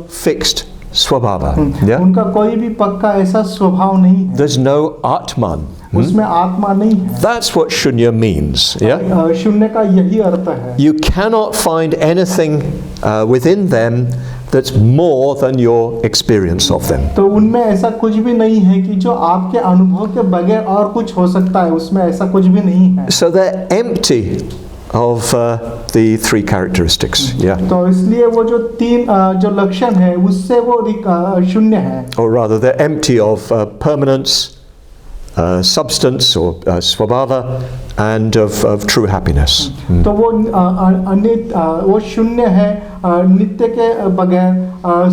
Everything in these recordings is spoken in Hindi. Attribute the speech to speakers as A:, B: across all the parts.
A: fixed swabhava. Yeah?
B: उनका कोई भी पक्का ऐसा स्वभाव नहीं है,
A: There's no atman.
B: उसमें आत्मा नहीं है.
A: That's what shunya means. Yeah?
B: शून्य का यही अर्थ है.
A: You cannot find anything within them that's more than your experience of them.
B: तो उनमें ऐसा कुछ भी नहीं है कि जो आपके अनुभव के बगैर और कुछ हो सकता है, उसमें ऐसा कुछ भी नहीं है.
A: So they're empty of the three characteristics. Yeah.
B: तो इसलिए वो जो तीन जो लक्षण है उससे वो शून्य है.
A: Or rather, they're empty of permanence, substance or swabhava, and of true happiness.
B: तो वो शून्य है नित्य के बगैर,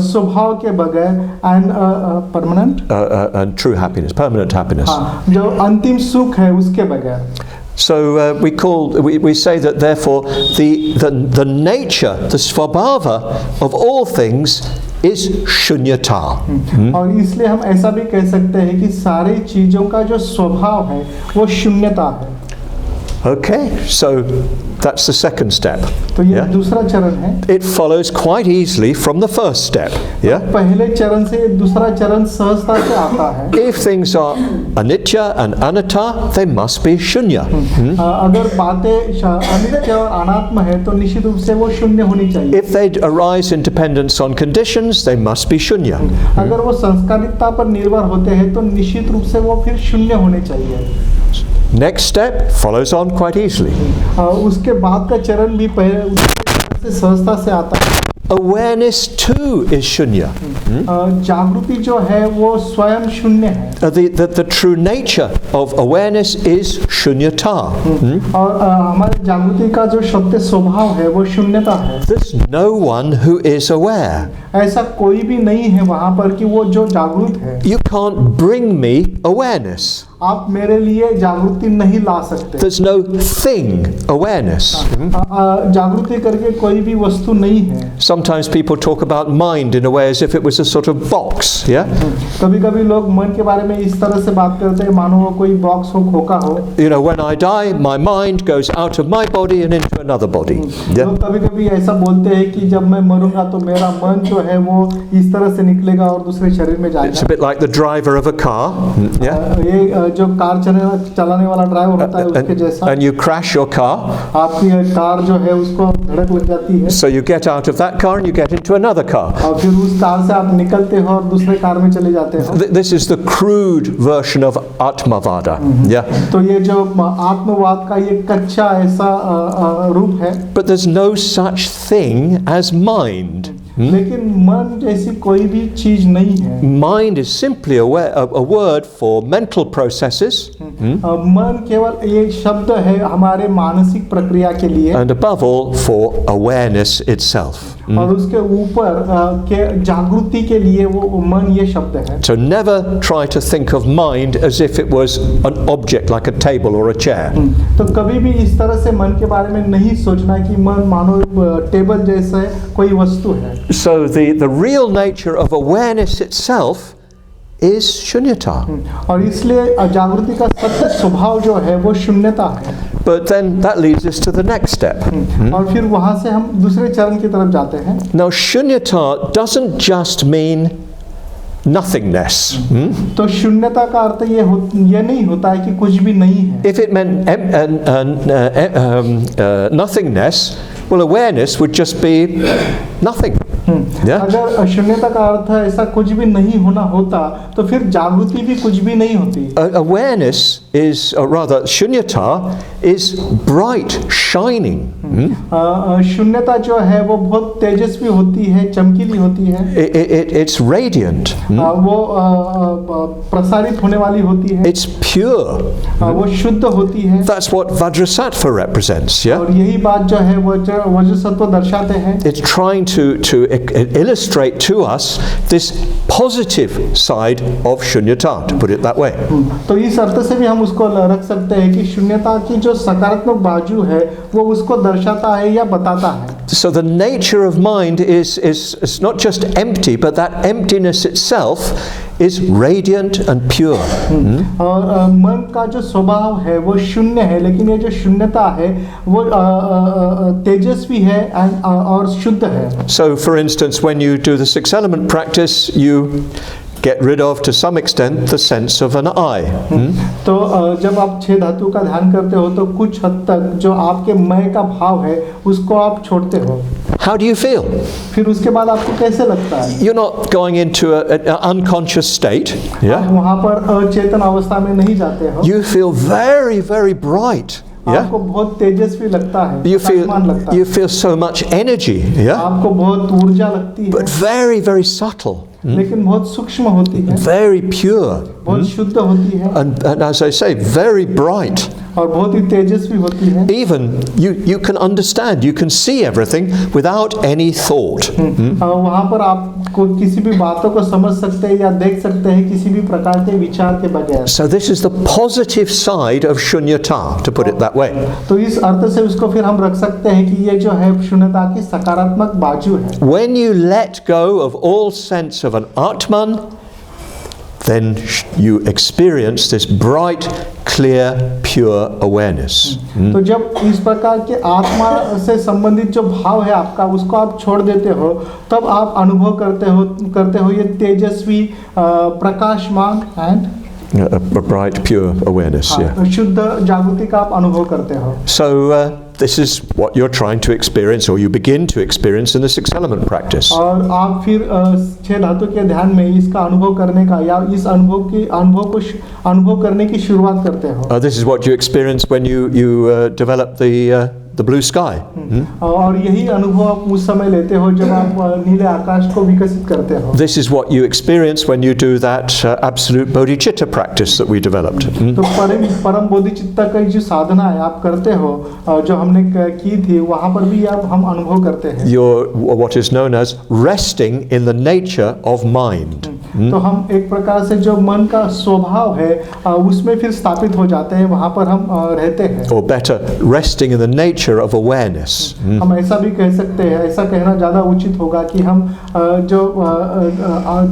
B: स्वभाव के बगैर, and permanent
A: And true happiness, permanent happiness.
B: हाँ, जो अंतिम सुख है उसके बगैर.
A: So we say that therefore the nature, the svabhava of all things is shunyata.
B: और इसलिए हम ऐसा भी कह सकते हैं कि सारी चीजों का जो स्वभाव है वो शून्यता है.
A: Okay, so that's the second step.
B: तो ये दूसरा चरण है.
A: It follows quite easily from the first step. Yeah.
B: पहले चरण से दूसरा चरण सहजता से आता है.
A: If things are anicca and anatta, they must be shunya.
B: अगर बातें अनित्य और अनात्म है तो निश्चित रूप से वो शून्य होनी चाहिए.
A: If they arise in dependence on conditions, they must be shunya.
B: अगर वो संस्कारितता पर निर्भर होते हैं तो निश्चित रूप से वो फिर शून्य होने चाहिए.
A: Next step follows on quite easily.
B: उसके बाद का चरण भी पहले से सहजता से आता है.
A: Awareness too is shunya.
B: जागृति जो है वो स्वयं शून्य है.
A: The true nature of awareness is shunyata.
B: और हमारे जागृति का जो सत्य स्वभाव है वो शून्यता है.
A: There's no one who is aware.
B: ऐसा कोई भी नहीं है वहाँ पर कि वो जो जागृत है.
A: You can't bring me awareness.
B: आप मेरे लिए जागृति नहीं ला सकते.
A: There's no thing awareness.
B: जागृति करके कोई भी वस्तु नहीं है.
A: Sometimes people talk about mind in a way as if it was a sort of box. Yeah.
B: कभी-कभी लोग मन के बारे में इस तरह से बात करते हैं मानो वो कोई बॉक्स हो, खोखा हो.
A: You know, when I die, my mind goes out of my body and into another body. Yeah.
B: लोग कभी-कभी ऐसा बोलते हैं कि जब मैं मरूंगा तो मेरा मन जो है वो इस तरह से निकलेगा और दूसरे शरीर में जाएगा.
A: It's a bit like the driver of a car. Yeah.
B: ये जो कार चलाने वाला ड्राइवर होता है उसके जैसा.
A: And you crash your car.
B: आपकी कार जो है उसको धड़क लग जाती है.
A: So you get out of that car and you get into another car.
B: और फिर उस कार से आप निकलते हो और दूसरे कार में चले जाते हो.
A: This is the crude version of Atmavada. Yeah.
B: तो ये जो आत्मवाद का ये कच्चा ऐसा रूप है.
A: But there's no such thing as mind.
B: लेकिन मन जैसी कोई भी चीज नहीं है.
A: Mind is simply a word for mental processes.
B: मन केवल एक शब्द है हमारे मानसिक प्रक्रिया के लिए.
A: And above all for awareness itself.
B: और उसके ऊपर के जागृति के लिए वो मन ये शब्द है.
A: So never try to think of mind as if it was an object like a table or a chair.
B: तो कभी भी इस तरह से मन के बारे में नहीं सोचना कि मन मानो टेबल जैसा कोई वस्तु है.
A: So the real nature of awareness itself is shunyata.
B: और इसलिए जागृति का सत्य स्वभाव जो है वो शून्यता है.
A: But then that leads us to the next step.
B: और फिर वहाँ से हम दूसरे चरण की तरफ जाते हैं.
A: Now shunyata doesn't just mean nothingness.
B: तो शून्यता का अर्थ ये नहीं होता है कि कुछ भी नहीं है.
A: If it meant nothingness, well, awareness would just be nothing. Yeah?
B: अगर शून्यता का अर्थ ऐसा कुछ भी नहीं होना होता तो फिर जागृति भी कुछ भी नहीं होती.
A: Awareness is, or rather, shunyata is bright, shining.
B: शून्यता जो है वो बहुत तेजस्वी होती है, चमकीली होती है.
A: It's radiant.
B: वो प्रसारित होने वाली होती है.
A: It's pure.
B: वो शुद्ध होती है.
A: That's what Vajrasattva represents. Yeah.
B: और यही बात जो है वज्रसत्व दर्शाते हैं.
A: It's trying to illustrate to us this positive side of shunyata, to put it that way.
B: तो इस अर्थ से भी हम उसको रख सकते हैं कि शून्यता की जो सकारात्मक बाजू है वो उसको दर्शाता है या बताता है.
A: So the nature of mind is not just empty, but that emptiness itself is radiant and pure.
B: और मन का जो स्वभाव है वो शून्य है, लेकिन ये जो शून्यता है वो तेजस्वी है और शुद्ध है.
A: So, for instance, when you do the six element practice, you get rid of, to some extent, the sense of an I.
B: तो जब आप छह धातु का ध्यान करते हो तो कुछ हद तक जो आपके मैं का भाव है उसको आप छोड़ते हो.
A: How do you feel?
B: फिर उसके बाद आपको कैसे लगता है?
A: You're not going into an unconscious state.
B: आप वहाँ पर अचेतन अवस्था में नहीं जाते हो.
A: You feel very, very bright.
B: आपको बहुत तेजस्वी लगता है.
A: You feel so much energy.
B: आपको बहुत ऊर्जा लगती है.
A: But very, very subtle.
B: लेकिन बहुत सूक्ष्म होती है.
A: Very pure.
B: बहुत शुद्ध होती है.
A: And as I say, very bright.
B: और बहुत ही तेजस्वी होती है.
A: Even you can understand, you can see everything without any thought.
B: वहाँ पर आपको किसी भी बातों को समझ सकते हैं या देख सकते हैं किसी भी प्रकार के विचार के बगैर.
A: So this is the positive side of shunyata, to put it that way.
B: तो इस अर्थ से उसको फिर हम रख सकते हैं कि ये जो है शून्यता की सकारात्मक बाजू है.
A: When you let go of all sense of an Atman, then you experience this bright, clear, pure awareness.
B: तो जब इस प्रकार के आत्मा से संबंधित जो भाव है आपका उसको आप छोड़ देते हो, तब आप अनुभव करते हो ये तेजस्वी प्रकाशमान and
A: a bright, pure awareness.
B: शुद्ध जागृति का आप अनुभव करते हो.
A: So this is what you're trying to experience, or you begin to experience in the six element practice.
B: और आप फिर छह धातु के ध्यान में इसका अनुभव करने का या इस अनुभव करने की शुरुआत करते हो.
A: This is what you experience when you develop the blue sky.
B: और यही अनुभव आप उस समय लेते हो जब आप नीले आकाश को विकसित करते हो.
A: This is what you experience when you do that absolute bodhicitta practice that we developed.
B: तो परम बोधिचित्ता की जो साधना है आप करते हो, जो हमने की थी, वहाँ पर भी हम अनुभव करते हैं.
A: You're what is known as resting in the nature of mind.
B: तो हम एक प्रकार से जो मन का स्वभाव है उसमें फिर स्थापित हो जाते हैं, वहाँ पर हम रहते हैं.
A: Or better, resting in the nature of awareness.
B: हम ऐसा भी कह सकते हैं, ऐसा कहना ज़्यादा उचित होगा कि हम जो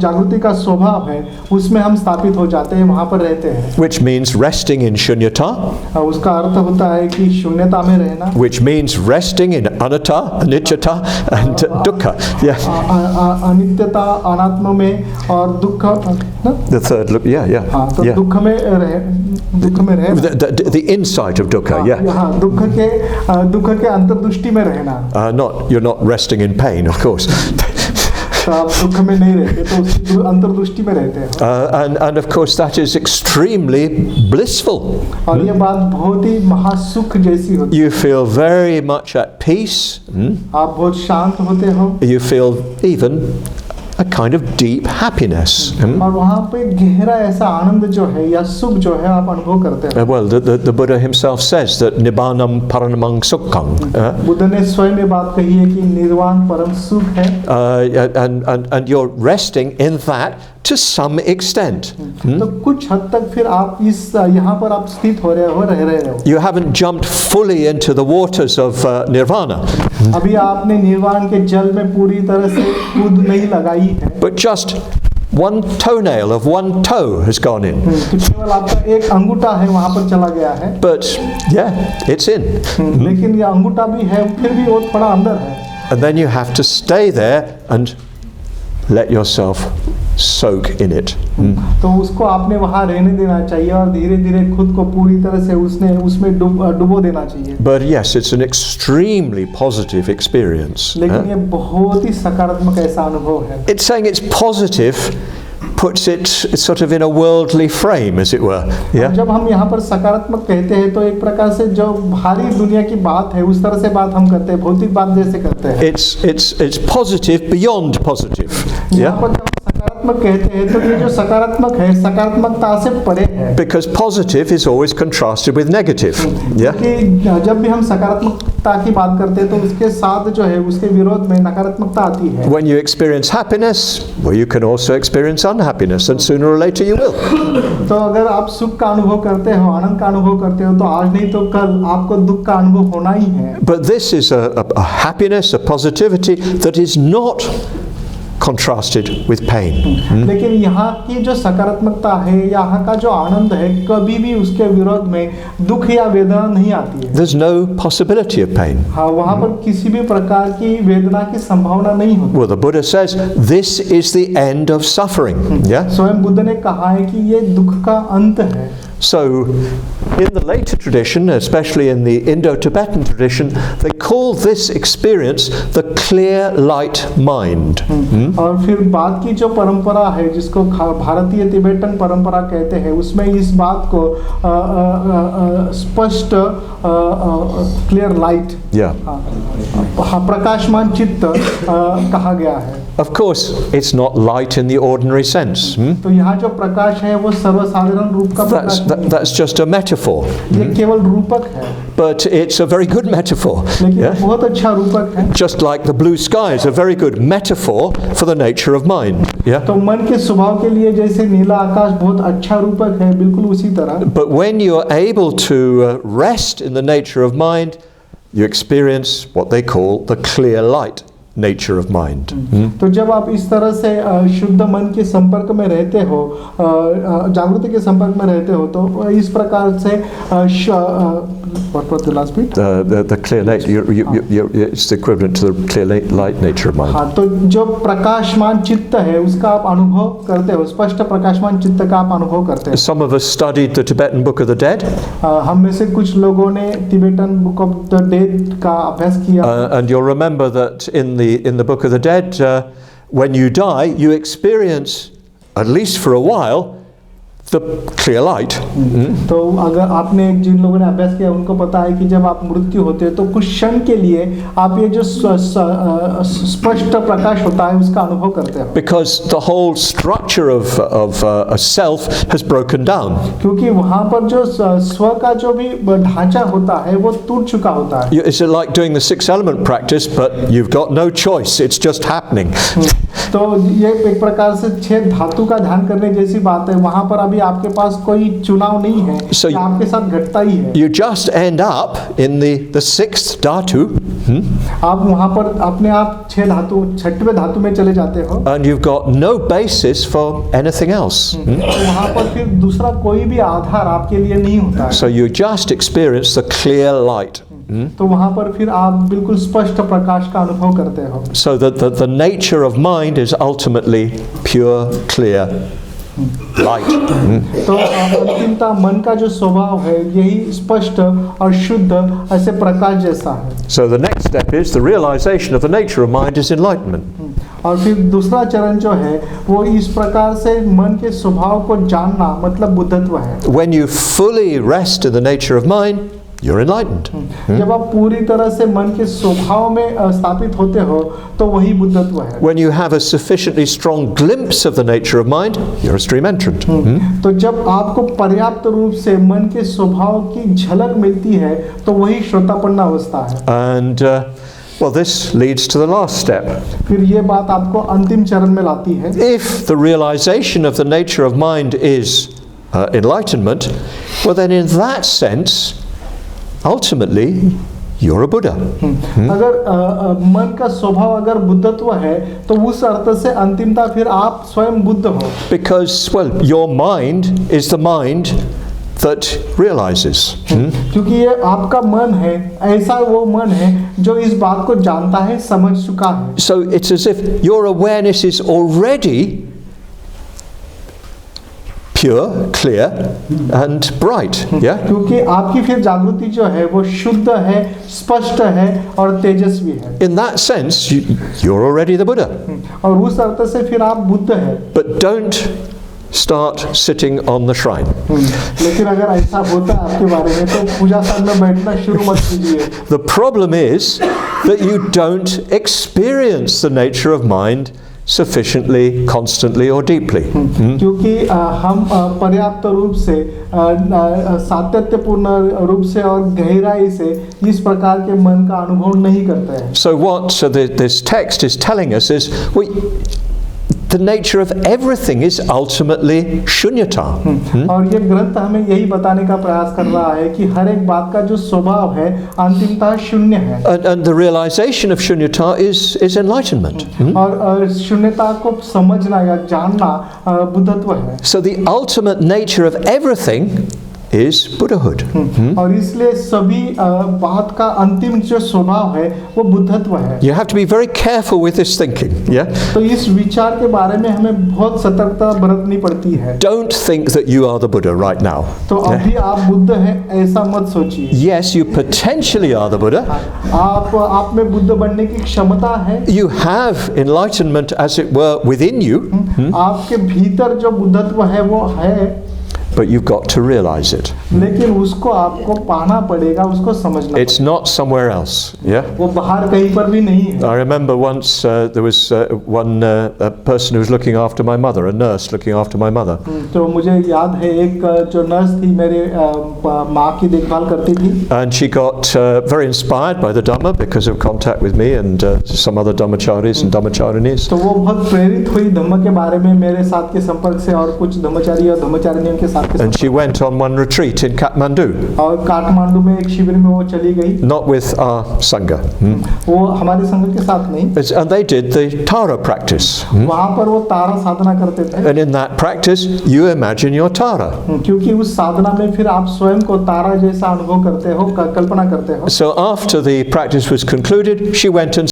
B: जागृति का स्वभाव है उसमें हम स्थापित हो जाते हैं, वहाँ पर रहते हैं.
A: Which means resting in shunyata.
B: उसका अर्थ होता है कि शून्यता में रहना.
A: Which means resting in anatta, anicca, and dukkha. Yes.
B: अनित्यता, अनात्म में और दुख.
A: The third look, yeah.
B: हाँ, तो दुख में रहे.
A: The insight of dukkha, yeah.
B: हाँ, दुख के अंतर्दृष्टि में रहना.
A: You're not resting in pain, of course.
B: तो आप दुख में नहीं रहते, तो उसकी अंतर्दृष्टि में रहते हैं.
A: And of course that is extremely blissful.
B: और ये बात बहुत ही महासुख जैसी होती है.
A: You feel very much at peace.
B: आप बहुत शांत होते हो.
A: You feel even a kind of deep happiness.
B: और वहाँ पे गहरा ऐसा आनंद जो है या सुख जो है आप अनुभव करते हैं.
A: Well, the Buddha himself says that Nibbanam Paramang Sukham.
B: Buddha ने स्वयं ये बात कही है कि निर्वाण परम सुख है.
A: And you're resting in that to some extent.
B: तो कुछ हद तक फिर आप इस यहाँ पर आप स्थित हो रहे हो.
A: You haven't jumped fully into the waters of nirvana.
B: अभी आपने निर्वाण के जल में पूरी तरह से कूद नहीं लगाई है.
A: But just one toenail of one toe has gone in.
B: तो केवल आपका एक अंगूठा है वहाँ पर चला गया है.
A: But yeah, it's in.
B: लेकिन ये अंगूठा भी है, फिर भी वो थोड़ा अंदर है.
A: And then you have to stay there and let yourself soak in it.
B: तो उसको आपने वहाँ रहने देना चाहिए और धीरे-धीरे खुद को पूरी तरह से उसमें डुबो देना चाहिए.
A: But yes, it's an extremely positive experience.
B: लेकिन ये बहुत ही सकारात्मक ऐसा अनुभव है.
A: It's saying it's positive puts it sort of in a worldly frame, as it were. Yeah.
B: जब हम यहाँ पर सकारात्मक कहते हैं तो एक प्रकार से जो भारी दुनिया की बात है उस तरह से बात हम करते हैं, भौतिक बात जैसे करते हैं.
A: It's positive beyond positive.
B: यहाँ पर जब सकारात्मक कहते हैं तो ये जो सकारात्मक है सकारात्मकता से परे है.
A: Because positive is always contrasted with negative. Yeah.
B: कि जब भी हम सकारात्मकता की बात करते हैं तो उसके साथ जो है उसके विरोध में नकारात्मकता आती है.
A: When you experience happiness, well, you can also experience unhappiness, and sooner or later you will.
B: तो अगर आप सुख का अनुभव करते हो, आनंद का अनुभव करते हो, तो आज नहीं तो कल आपको दुख का अनुभव होना ही है.
A: But this is a happiness, a positivity that is not contrasted with pain.
B: लेकिन यहाँ की जो सकारात्मकता है, यहाँ का जो आनंद है, कभी भी उसके विरोध में दुख या वेदना नहीं आती है.
A: There's no possibility of pain.
B: हाँ, वहाँ पर किसी भी प्रकार की वेदना की संभावना नहीं होती.
A: Well, the Buddha says this is the end of suffering. Yeah.
B: स्वयं बुद्ध ने कहा है कि ये दुख का अंत है.
A: So, in the later tradition, especially in the Indo-Tibetan tradition, they call this experience the clear light mind.
B: और फिर बाद की जो परंपरा है, जिसको भारतीय तिब्बतन परंपरा कहते हैं, उसमें इस बात को स्पष्ट क्लियर लाइट, प्रकाशमान चित्त कहा गया है.
A: Of course, it's not light in the ordinary sense.
B: तो यहाँ जो प्रकाश है वो सर्वसाधारण रूप का प्रकाश नहीं है.
A: That's just a metaphor.
B: ये केवल रूपक है.
A: But it's a very good metaphor.
B: लेकिन बहुत अच्छा रूपक है.
A: Just like the blue sky is a very good metaphor for the nature of mind. Yeah.
B: तो मन के स्वभाव के लिए जैसे नीला आकाश बहुत अच्छा रूपक है, बिल्कुल उसी तरह.
A: But when you are able to rest in the nature of mind, you experience what they call the clear light nature of mind.
B: तो जब आप इस तरह से शुद्ध मन के संपर्क में रहते हो, जागृति के संपर्क में रहते हो, तो इस प्रकार से what was the last bit?
A: The clear light, it's the equivalent to the clear light nature of mind.
B: हाँ, तो जो प्रकाशमान चित्त है उसका आप अनुभव करते हो, स्पष्ट प्रकाशमान चित्त का आप अनुभव करते हो.
A: Some of us studied the Tibetan Book of the Dead.
B: हम में से कुछ लोगों ने Tibetan book of the dead का अभ्यास किया.
A: And you'll remember that in the Book of the Dead, when you die, you experience, at least for a while, the clear light.
B: तो अगर आपने जिन लोगों ने अभ्यास किया उनको पता है कि जब आप मृत्यु होते हैं तो कुछ क्षण के लिए आप ये जो स्पष्ट प्रकाश होता है उसका अनुभव करते हो.
A: Because the whole structure of a self has broken down.
B: क्योंकि वहाँ पर जो स्व का जो भी ढांचा होता है वो टूट चुका होता है.
A: It's like doing the 6 element practice, but you've got no choice. It's just happening.
B: तो ये एक प्रकार से 6 धातु का ध्यान करने जैसी बात है. वहाँ पर अभी आपके पास कोई चुनाव नहीं है,
A: So
B: आपके साथ घटता ही है.
A: You just end up in the 6th dhatu.
B: आप वहाँ पर अपने आप 6वें धातु में चले जाते हो.
A: And you've got no basis for anything else.
B: तो वहाँ पर फिर दूसरा कोई भी आधार आपके लिए नहीं होता है.
A: So you just experience the clear light.
B: तो वहाँ पर फिर आप बिल्कुल स्पष्ट प्रकाश का अनुभव करते हो.
A: So that the nature of mind is ultimately pure, clear light.
B: तो अंतिमता मन का जो स्वभाव है यही स्पष्ट और शुद्ध ऐसे प्रकाश जैसा है.
A: So the next step is the realization of the nature of mind is enlightenment.
B: और फिर दूसरा चरण जो है वो इस प्रकार से मन के स्वभाव को जानना मतलब बुद्धत्व है.
A: When you fully rest in the nature of mind, you're enlightened.
B: जब आप पूरी तरह से मन के स्वभाव में स्थापित होते हो तो वही बुद्धत्व है.
A: When you have a sufficiently strong glimpse of the nature of mind, you're a stream entrant.
B: तो जब आपको पर्याप्त रूप से मन के स्वभाव की झलक मिलती है तो वही श्रोतापन्न अवस्था है.
A: And well, this leads to the last step.
B: फिर ये बात आपको अंतिम चरण में लाती है.
A: If the realization of the nature of mind is enlightenment, well then in that sense, ultimately, you're a Buddha.
B: अगर मन का स्वभाव अगर बुद्धत्व है तो उस अर्थ से अंतिमता फिर आप स्वयं बुद्ध हो.
A: Because, well, your mind is the mind that realizes.
B: क्योंकि ये आपका मन है, ऐसा वो मन है जो इस बात को जानता है, समझ चुका है.
A: So it's as if your awareness is already pure, clear, and bright. Yeah.
B: क्योंकि आपकी फिर जागृति जो है वो शुद्ध है, स्पष्ट है और तेजस्वी है.
A: In that sense, you're already the Buddha.
B: और उस अर्थ से फिर आप बुद्ध है.
A: But don't start sitting on the shrine.
B: लेकिन अगर ऐसा होता है आपके बारे में तो पूजा स्थान में बैठना शुरू मत कीजिए.
A: The problem is that you don't experience the nature of mind sufficiently, constantly or deeply.
B: क्योंकि हम पर्याप्त रूप से सातत्यपूर्ण रूप से और गहराई से इस प्रकार के मन का अनुभव नहीं करते हैं.
A: So what this text is telling us is the nature of everything is ultimately shunyata.
B: और ये ग्रंथ हमें यही बताने का प्रयास कर रहा है कि हर एक बात का जो स्वभाव है अंतिमतः शून्य है।
A: And the realization of shunyata is enlightenment.
B: और शून्यता को समझना या जानना बुद्धत्व है।
A: So the ultimate nature of everything is Buddhahood.
B: और इसलिए सभी बात का अंतिम जो स्वभाव है वो बुद्धत्व है।
A: You have to be very careful with this thinking. Yeah.
B: तो इस विचार के बारे में हमें बहुत सतर्कता बरतनी पड़ती है।
A: Don't think that you are the Buddha right now.
B: तो अभी आप बुद्ध हैं ऐसा मत सोचिए।
A: Yes, you potentially are the Buddha.
B: आप में बुद्ध बनने की क्षमता है।
A: You have enlightenment, as it were, within you.
B: आपके भीतर जो बुद्धत्व है वो है।
A: But you've got to realize it.
B: लेकिन उसको आपको पाना पड़ेगा, उसको समझना।
A: It's not somewhere else. Yeah.
B: वो बाहर कहीं पर भी नहीं है।
A: I remember once there was one a person who was looking after my mother, a nurse looking after my mother.
B: तो मुझे याद है एक जो नर्स थी मेरे माँ की देखभाल करती थी।
A: And she got very inspired by the Dhamma because of contact with me and some other Dhammacharis and Dhammacharinis.
B: तो वो बहुत प्रेरित हुई धम्म के बारे में मेरे साथ के संपर्क से और कुछ धम्मचारी और धम्मचारिनियों के साथ।
A: And she went on one retreat in Kathmandu.
B: और काठमांडू में एक शिविर में वो चली गई।
A: Not with our Sangha.
B: वो हमारे संघ के साथ नहीं।
A: And they did the Tara practice.
B: वहाँ पर वो तारा साधना करते थे।
A: And in that practice, you imagine your Tara.
B: क्योंकि उस साधना में फिर आप स्वयं को तारा जैसा अनुभव करते हो, कल्पना करते हो।
A: So after the practice was concluded, she went and